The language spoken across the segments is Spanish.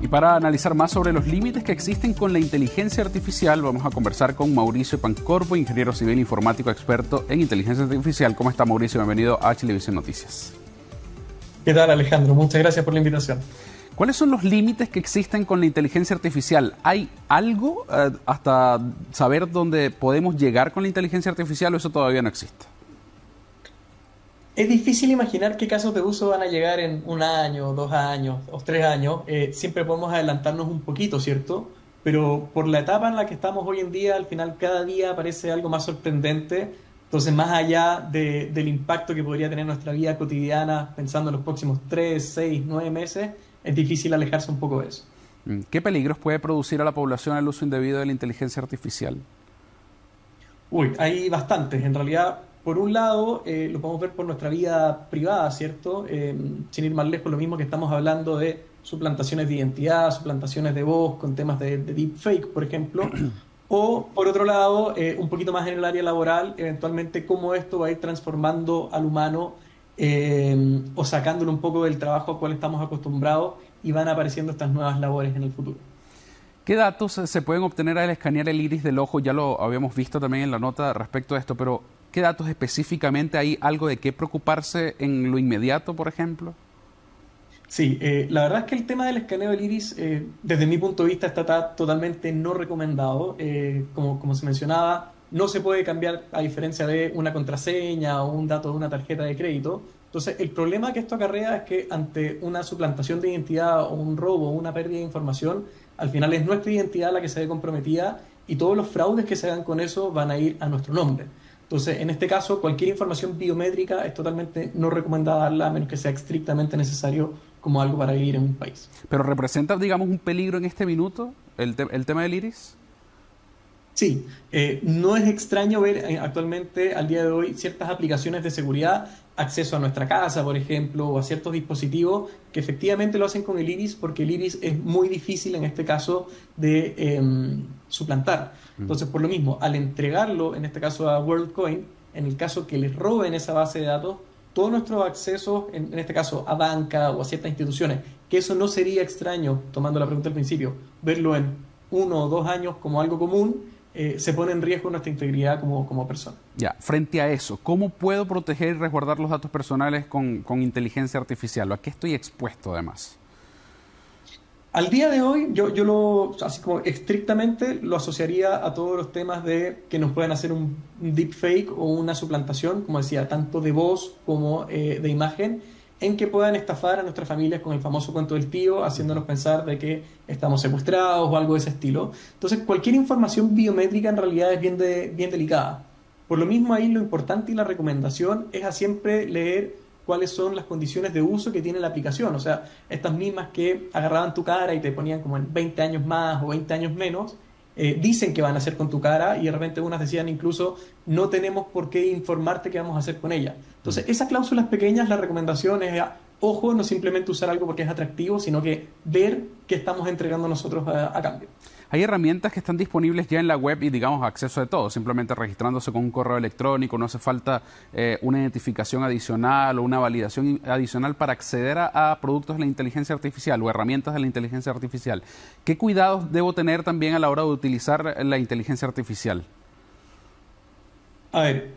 para analizar más sobre los límites que existen con la inteligencia artificial, vamos a conversar con Mauricio Pancorbo, ingeniero civil informático experto en inteligencia artificial. ¿Cómo está, Mauricio? Bienvenido a Chilevisión Noticias. ¿Qué tal, Alejandro? Muchas gracias por la invitación. ¿Cuáles son los límites que existen con la inteligencia artificial? ¿Hay algo hasta saber dónde podemos llegar con la inteligencia artificial o eso todavía no existe? Es difícil imaginar qué casos de uso van a llegar en 1 año, 2 años o 3 años. Siempre podemos adelantarnos un poquito, ¿cierto? Pero por la etapa en la que estamos hoy en día, al final cada día aparece algo más sorprendente. Entonces, más allá del impacto que podría tener nuestra vida cotidiana, pensando en los próximos 3, 6, 9 meses, es difícil alejarse un poco de eso. ¿Qué peligros puede producir a la población el uso indebido de la inteligencia artificial? Hay bastantes. En realidad, por un lado, lo podemos ver por nuestra vida privada, ¿cierto? Sin ir más lejos, lo mismo que estamos hablando de suplantaciones de identidad, suplantaciones de voz con temas de deepfake, por ejemplo. O, por otro lado, un poquito más en el área laboral, eventualmente cómo esto va a ir transformando al humano o sacándolo un poco del trabajo al cual estamos acostumbrados y van apareciendo estas nuevas labores en el futuro. ¿Qué datos se pueden obtener al escanear el iris del ojo? Ya lo habíamos visto también en la nota respecto a esto, pero ¿qué datos específicamente? ¿Hay algo de qué preocuparse en lo inmediato, por ejemplo? Sí, la verdad es que el tema del escaneo del iris, desde mi punto de vista, está totalmente no recomendado. Como se mencionaba, no se puede cambiar a diferencia de una contraseña o un dato de una tarjeta de crédito. Entonces, el problema que esto acarrea es que ante una suplantación de identidad o un robo o una pérdida de información, al final es nuestra identidad la que se ve comprometida y todos los fraudes que se hagan con eso van a ir a nuestro nombre. Entonces, en este caso, cualquier información biométrica es totalmente no recomendada darla a menos que sea estrictamente necesario como algo para vivir en un país. ¿Pero representa, digamos, un peligro en este minuto el tema del iris? Sí, no es extraño ver actualmente, al día de hoy, ciertas aplicaciones de seguridad, acceso a nuestra casa, por ejemplo, o a ciertos dispositivos que efectivamente lo hacen con el iris porque el iris es muy difícil en este caso de suplantar. Entonces, por lo mismo, al entregarlo, en este caso a WorldCoin, en el caso que les roben esa base de datos, todos nuestros accesos, en este caso a banca o a ciertas instituciones, que eso no sería extraño, tomando la pregunta al principio, verlo en 1 o 2 años como algo común, se pone en riesgo nuestra integridad como persona. Ya, frente a eso, ¿cómo puedo proteger y resguardar los datos personales con inteligencia artificial? ¿A qué estoy expuesto además? Al día de hoy, yo así como estrictamente lo asociaría a todos los temas de que nos pueden hacer un deepfake o una suplantación, como decía, tanto de voz como de imagen, en que puedan estafar a nuestras familias con el famoso cuento del tío, haciéndonos pensar de que estamos secuestrados o algo de ese estilo. Entonces, cualquier información biométrica en realidad es bien delicada. Por lo mismo, ahí lo importante y la recomendación es a siempre leer cuáles son las condiciones de uso que tiene la aplicación. O sea, estas mismas que agarraban tu cara y te ponían como en 20 años más o 20 años menos, dicen que van a hacer con tu cara y de repente unas decían incluso no tenemos por qué informarte qué vamos a hacer con ella. Entonces, esas cláusulas pequeñas, la recomendación es, ojo, no simplemente usar algo porque es atractivo, sino que ver qué estamos entregando nosotros a cambio. Hay herramientas que están disponibles ya en la web y, digamos, acceso de todo, simplemente registrándose con un correo electrónico, no hace falta una identificación adicional o una validación adicional para acceder a productos de la inteligencia artificial o herramientas de la inteligencia artificial. ¿Qué cuidados debo tener también a la hora de utilizar la inteligencia artificial? A ver,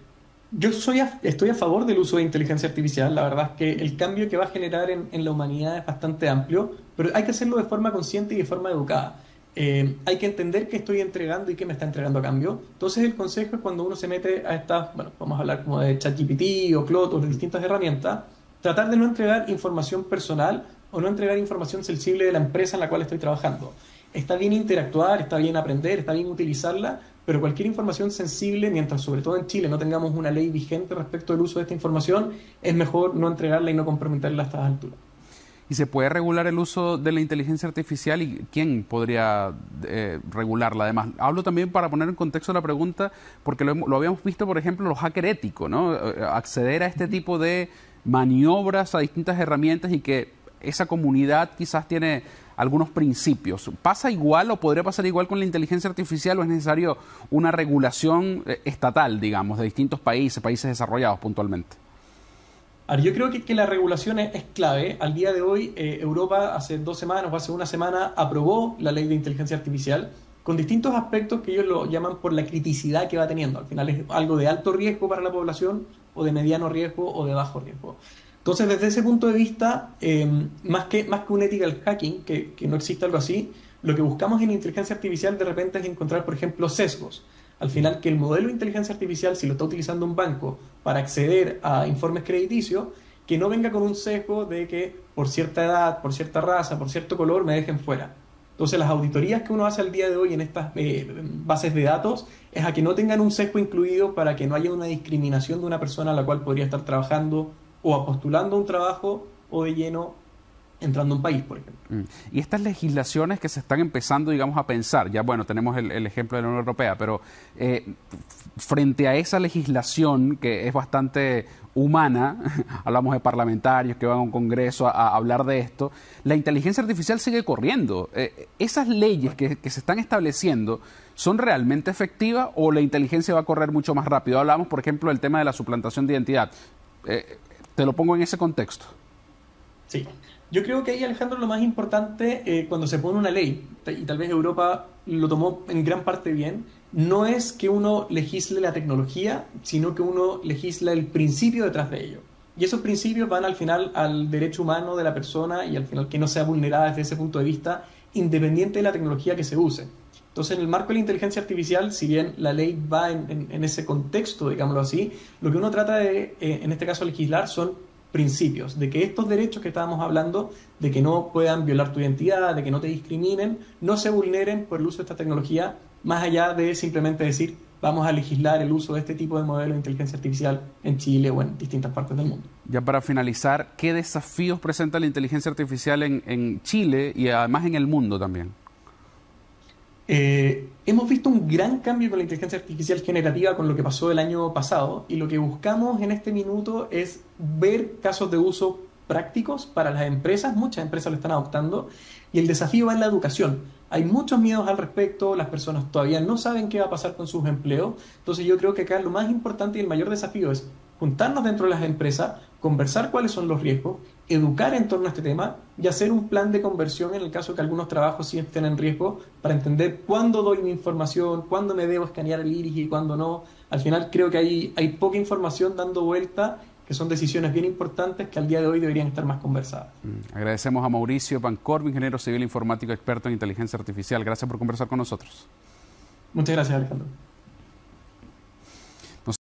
estoy a favor del uso de inteligencia artificial. La verdad es que el cambio que va a generar en la humanidad es bastante amplio, pero hay que hacerlo de forma consciente y de forma educada. Hay que entender qué estoy entregando y qué me está entregando a cambio. Entonces el consejo es cuando uno se mete a estas, bueno, vamos a hablar como de ChatGPT o Claude o de distintas herramientas, tratar de no entregar información personal o no entregar información sensible de la empresa en la cual estoy trabajando. Está bien interactuar, está bien aprender, está bien utilizarla, pero cualquier información sensible, mientras sobre todo en Chile no tengamos una ley vigente respecto al uso de esta información, es mejor no entregarla y no comprometerla a estas alturas. ¿Y se puede regular el uso de la inteligencia artificial y quién podría regularla? Además, hablo también para poner en contexto la pregunta, porque lo habíamos visto, por ejemplo, los hackers éticos, ¿no? Acceder a este tipo de maniobras a distintas herramientas y que esa comunidad quizás tiene algunos principios. ¿Pasa igual o podría pasar igual con la inteligencia artificial o es necesario una regulación estatal, digamos, de distintos países desarrollados puntualmente? Ahora, yo creo que la regulación es clave. Al día de hoy, Europa hace 2 semanas o hace una semana aprobó la ley de inteligencia artificial con distintos aspectos que ellos lo llaman por la criticidad que va teniendo. Al final es algo de alto riesgo para la población o de mediano riesgo o de bajo riesgo. Entonces, desde ese punto de vista, más que un ethical hacking, que no existe algo así, lo que buscamos en inteligencia artificial de repente es encontrar, por ejemplo, sesgos. Al final, que el modelo de inteligencia artificial, si lo está utilizando un banco para acceder a informes crediticios, que no venga con un sesgo de que por cierta edad, por cierta raza, por cierto color me dejen fuera. Entonces, las auditorías que uno hace al día de hoy en estas bases de datos es a que no tengan un sesgo incluido para que no haya una discriminación de una persona a la cual podría estar trabajando o postulando un trabajo o de lleno entrando a un país, por ejemplo. Y estas legislaciones que se están empezando, digamos, a pensar, ya bueno, tenemos el ejemplo de la Unión Europea, pero frente a esa legislación que es bastante humana, hablamos de parlamentarios que van a un congreso a hablar de esto, la inteligencia artificial sigue corriendo. ¿Esas leyes que se están estableciendo son realmente efectivas o la inteligencia va a correr mucho más rápido? Hablamos, por ejemplo, del tema de la suplantación de identidad. Te lo pongo en ese contexto. Sí, yo creo que ahí, Alejandro, lo más importante cuando se pone una ley, y tal vez Europa lo tomó en gran parte bien, no es que uno legisle la tecnología, sino que uno legisla el principio detrás de ello. Y esos principios van al final al derecho humano de la persona y al final que no sea vulnerada desde ese punto de vista, independiente de la tecnología que se use. Entonces, en el marco de la inteligencia artificial, si bien la ley va en ese contexto, digámoslo así, lo que uno trata de, en este caso, legislar son principios, de que estos derechos que estábamos hablando, de que no puedan violar tu identidad, de que no te discriminen, no se vulneren por el uso de esta tecnología, más allá de simplemente decir, vamos a legislar el uso de este tipo de modelo de inteligencia artificial en Chile o en distintas partes del mundo. Ya para finalizar, ¿qué desafíos presenta la inteligencia artificial en Chile y además en el mundo también? Hemos visto un gran cambio con la inteligencia artificial generativa con lo que pasó el año pasado y lo que buscamos en este minuto es ver casos de uso prácticos para las empresas. Muchas empresas lo están adoptando y el desafío va en la educación. Hay muchos miedos al respecto, las personas todavía no saben qué va a pasar con sus empleos. Entonces yo creo que acá lo más importante y el mayor desafío es juntarnos dentro de las empresas, conversar cuáles son los riesgos, educar en torno a este tema y hacer un plan de conversión en el caso que algunos trabajos sí estén en riesgo para entender cuándo doy mi información, cuándo me debo escanear el iris y cuándo no. Al final creo que hay poca información dando vuelta, que son decisiones bien importantes que al día de hoy deberían estar más conversadas. Agradecemos a Mauricio Pancorbo, ingeniero civil informático experto en inteligencia artificial. Gracias por conversar con nosotros. Muchas gracias, Alejandro.